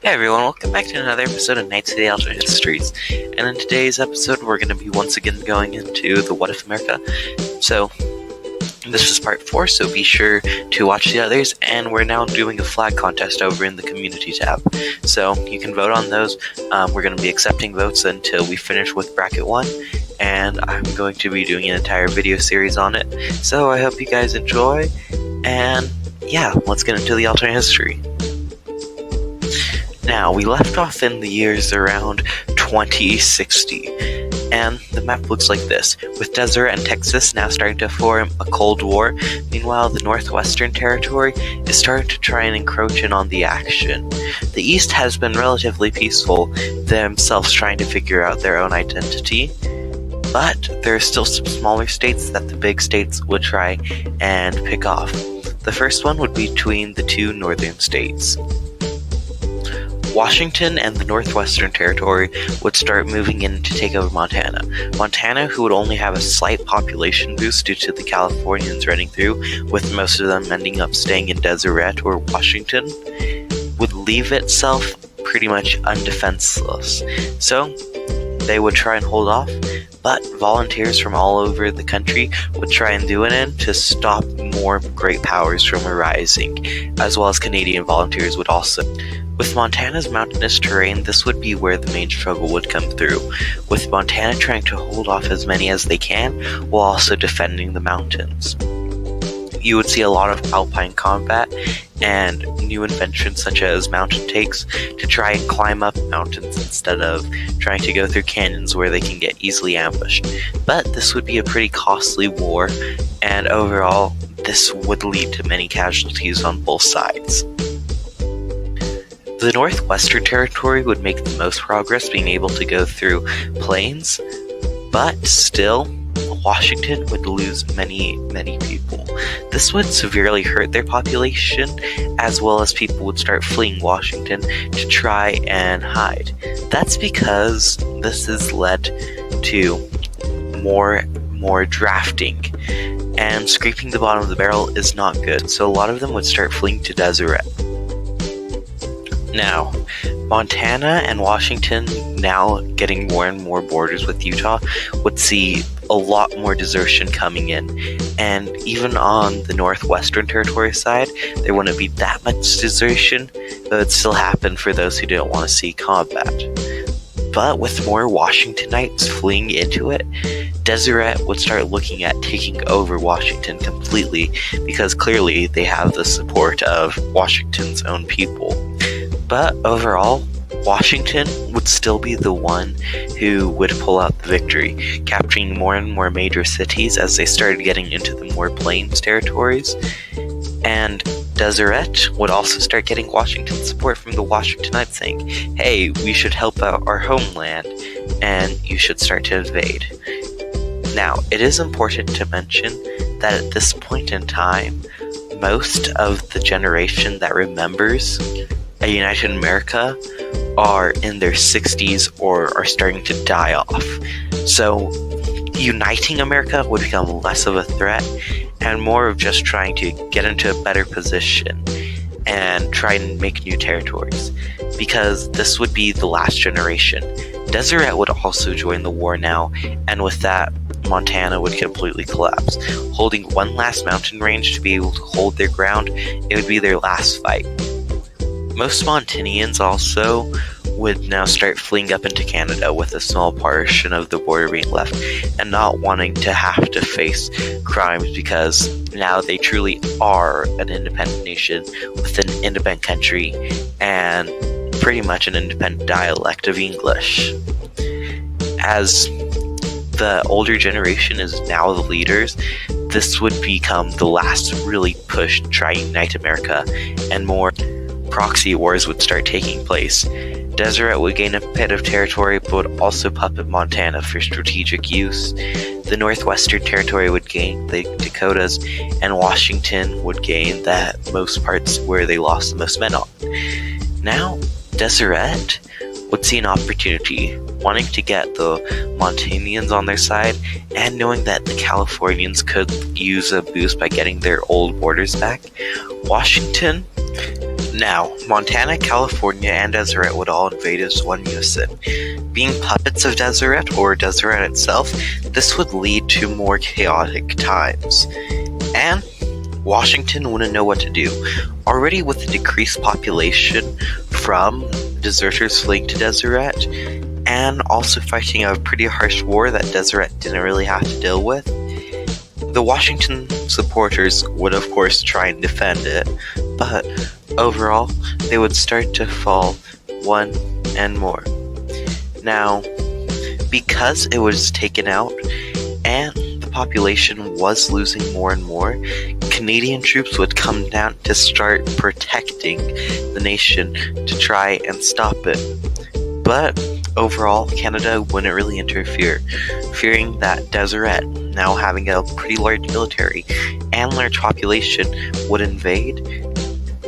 Hey everyone, welcome back to another episode of Knights of the Alternate Histories. And in today's episode, we're going to be once again going into the What If America. So, this is part 4, so be sure to watch the others. And we're now doing a flag contest over in the community tab. So, you can vote on those. We're going to be accepting votes until we finish with bracket 1. And I'm going to be doing an entire video series on it. So, I hope you guys enjoy. And yeah, let's get into the alternate history. Now, we left off in the years around 2060, and the map looks like this, with Deseret and Texas now starting to form a Cold War. Meanwhile, the Northwestern Territory is starting to try and encroach in on the action. The East has been relatively peaceful, themselves trying to figure out their own identity, but there are still some smaller states that the big states would try and pick off. The first one would be between the two northern states. Washington and the Northwestern Territory would start moving in to take over Montana. Montana, who would only have a slight population boost due to the Californians running through, with most of them ending up staying in Deseret or Washington, would leave itself pretty much undefenseless. So, they would try and hold off, but volunteers from all over the country would try and do an end to stop more great powers from arising, as well as Canadian volunteers would also. With Montana's mountainous terrain, this would be where the main struggle would come through, with Montana trying to hold off as many as they can, while also defending the mountains. You would see a lot of alpine combat, and new inventions such as mountain takes to try and climb up mountains instead of trying to go through canyons where they can get easily ambushed. But this would be a pretty costly war, and overall, this would lead to many casualties on both sides. The Northwestern Territory would make the most progress, being able to go through plains, but still, Washington would lose many people. This would severely hurt their population, as well as people would start fleeing Washington to try and hide. That's because this has led to more drafting, and scraping the bottom of the barrel is not good, so a lot of them would start fleeing to Deseret. Now, Montana and Washington, now getting more and more borders with Utah, would see a lot more desertion coming in. And even on the Northwestern Territory side, there wouldn't be that much desertion, but it would still happen for those who didn't want to see combat. But with more Washingtonites fleeing into it, Deseret would start looking at taking over Washington completely, because clearly they have the support of Washington's own people. But overall, Washington would still be the one who would pull out the victory, capturing more and more major cities as they started getting into the more plains territories. And Deseret would also start getting Washington support from the Washingtonites saying, hey, we should help out our homeland, and you should start to invade. Now, it is important to mention that at this point in time, most of the generation that remembers a United America are in their 60s or are starting to die off. So uniting America would become less of a threat and more of just trying to get into a better position and try and make new territories, because this would be the last generation. Deseret would also join the war now, and with that, Montana would completely collapse. Holding one last mountain range to be able to hold their ground, it would be their last fight. Most Montanians also would now start fleeing up into Canada, with a small portion of the border being left, and not wanting to have to face crimes, because now they truly are an independent nation with an independent country and pretty much an independent dialect of English. As the older generation is now the leaders, this would become the last really push to try and unite America, and more proxy wars would start taking place. Deseret would gain a bit of territory, but would also puppet Montana for strategic use. The Northwestern Territory would gain the Dakotas, and Washington would gain that most parts where they lost the most men on. Now, Deseret would see an opportunity, wanting to get the Montanians on their side, and knowing that the Californians could use a boost by getting their old borders back. Washington Now, Montana, California, and Deseret would all invade as one unison. Being puppets of Deseret, or Deseret itself, this would lead to more chaotic times. And Washington wouldn't know what to do. Already with the decreased population from deserters fleeing to Deseret, and also fighting a pretty harsh war that Deseret didn't really have to deal with, the Washington supporters would of course try and defend it, but overall, they would start to fall one and more. Now, because it was taken out, and the population was losing more and more, Canadian troops would come down to start protecting the nation to try and stop it. But overall, Canada wouldn't really interfere, fearing that Deseret, now having a pretty large military and large population, would invade.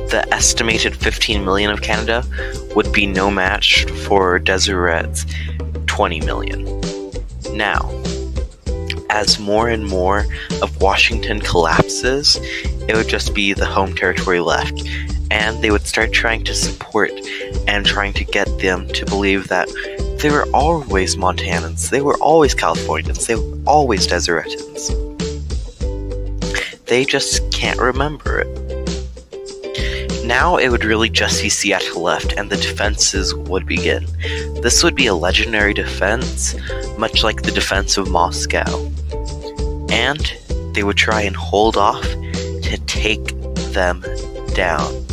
The estimated 15 million of Canada would be no match for Deseret's 20 million. Now, as more and more of Washington collapses, it would just be the home territory left, and they would start trying to support and trying to get them to believe that they were always Montanans, they were always Californians, they were always Deseretans. They just can't remember it. Now it would really just be Seattle left, and the defenses would begin. This would be a legendary defense, much like the defense of Moscow. And they would try and hold off to take them down.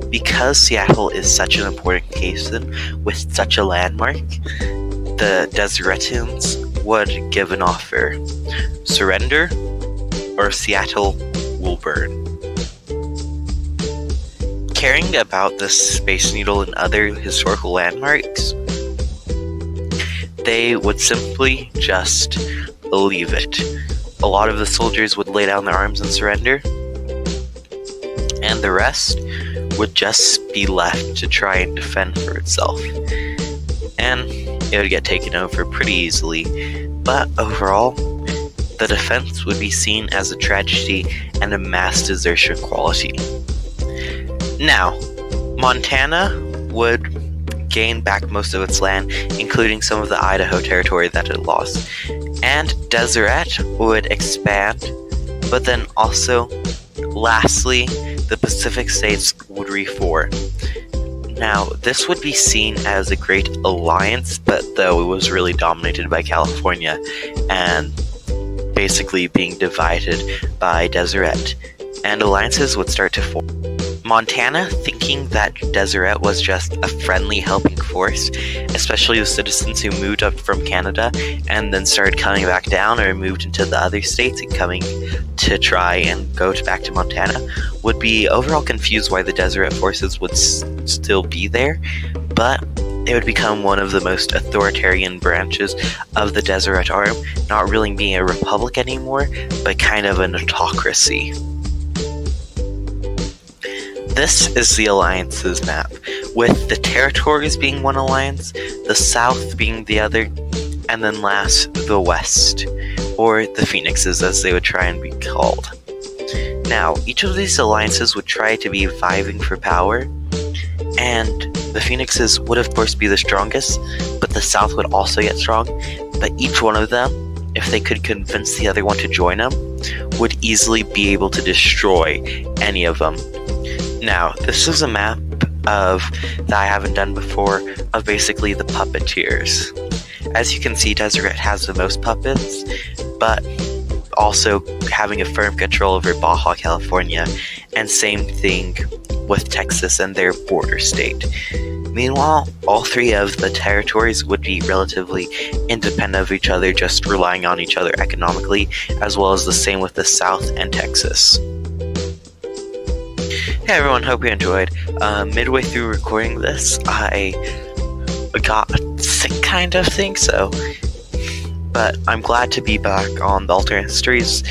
Because Seattle is such an important basin with such a landmark, the Deseretans would give an offer: surrender or Seattle will burn. Caring about this Space Needle and other historical landmarks, they would simply just leave it. A lot of the soldiers would lay down their arms and surrender, and the rest would just be left to try and defend for itself. And it would get taken over pretty easily, but overall, the defense would be seen as a tragedy and a mass desertion quality. Now, Montana would gain back most of its land, including some of the Idaho territory that it lost, and Deseret would expand, but then also, lastly, the Pacific states would reform. Now, this would be seen as a great alliance, but though it was really dominated by California and basically being divided by Deseret, and alliances would start to form. Montana, thinking that Deseret was just a friendly helping force, especially the citizens who moved up from Canada and then started coming back down or moved into the other states and coming to try and go back to Montana, would be overall confused why the Deseret forces would still be there, but it would become one of the most authoritarian branches of the Deseret arm, not really being a republic anymore, but kind of an autocracy. This is the alliances map, with the territories being one alliance, the south being the other, and then last, the west, or the Phoenixes as they would try and be called. Now, each of these alliances would try to be vying for power, and the Phoenixes would of course be the strongest, but the south would also get strong, but each one of them, if they could convince the other one to join them, would easily be able to destroy any of them. Now, this is a map that I haven't done before, of basically the puppeteers. As you can see, Deseret has the most puppets, but also having a firm control over Baja California, and same thing with Texas and their border state. Meanwhile, all three of the territories would be relatively independent of each other, just relying on each other economically, as well as the same with the South and Texas. Hey everyone, hope you enjoyed. Midway through recording this, I got sick kind of thing, but I'm glad to be back on the Alternate Histories,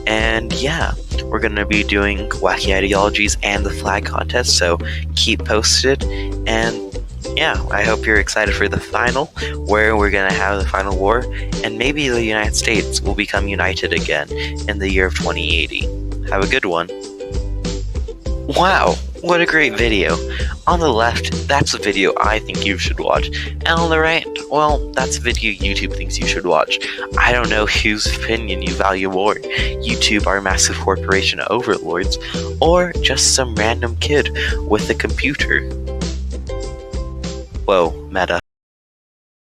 and yeah, we're going to be doing Wacky Ideologies and the Flag Contest, so keep posted, and yeah, I hope you're excited for the final, where we're going to have the final war, and maybe the United States will become united again in the year of 2080. Have a good one. Wow, What a great video. On the left, that's a video I think you should watch. And on the right, well, that's a video YouTube thinks you should watch. I don't know whose opinion you value more. YouTube, our massive corporation overlords, or just some random kid with a computer. Whoa, meta.